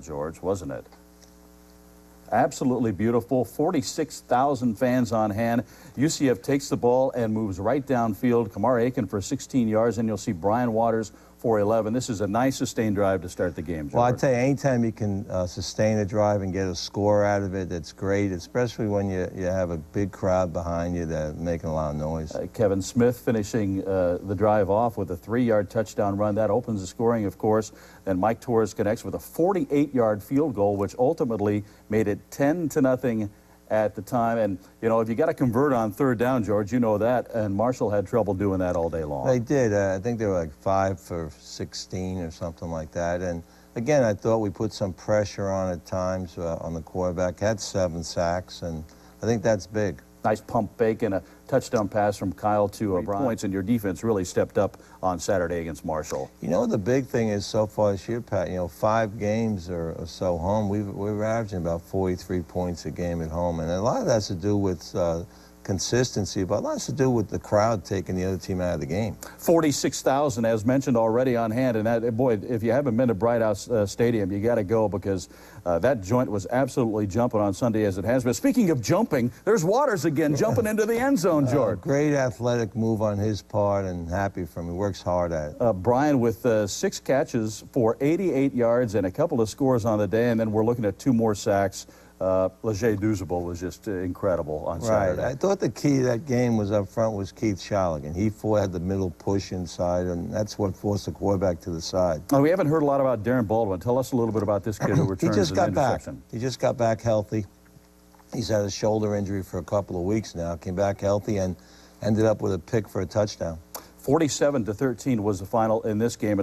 George, wasn't it? Absolutely beautiful. 46,000 fans on hand. UCF takes the ball and moves right downfield. Kamar Aiken for 16 yards, and you'll see Brian Waters for 11. This is a nice sustained drive to start the game, George. Well, I tell you, anytime you can sustain a drive and get a score out of it, that's great, especially when you have a big crowd behind you that's making a lot of noise. Kevin Smith finishing the drive off with a 3-yard touchdown run. That opens the scoring, of course. Then Mike Torres connects with a 48-yard field goal, which ultimately made it 10-0 at the time. And, you know, if you got to convert on third down, George, you know that, and Marshall had trouble doing that all day long. They did. I think they were like 5 for 16 or something like that. And, again, I thought we put some pressure on at times on the quarterback. Had 7 sacks, and I think that's big. Nice pump fake and a touchdown pass from Kyle to Brian. Points, and your defense really stepped up on Saturday against Marshall. You know, the big thing is so far this year, Pat, you know, 5 games or so home, we're averaging about 43 points a game at home. And a lot of that's to do with consistency, but a lot has to do with the crowd taking the other team out of the game. 46,000, as mentioned, already on hand. And, that, boy, if you haven't been to Bright House Stadium, you got to go, because that joint was absolutely jumping on Sunday, as it has been. Speaking of jumping, there's Waters again, jumping into the end zone, George. Great athletic move on his part, and happy for him. He works hard at it. Brian with 6 catches for 88 yards and a couple of scores on the day, and then we're looking at 2 more sacks. Leger Duzable was just incredible on Saturday. Right. I thought the key to that game was up front was Keith Shaligan. He had the middle push inside, and that's what forced the quarterback to the side. We haven't heard a lot about Darren Baldwin. Tell us a little bit about this kid who returned an interception. He just got back healthy. He's had a shoulder injury for a couple of weeks now. Came back healthy and ended up with a pick for a touchdown. 47-13 was the final in this game.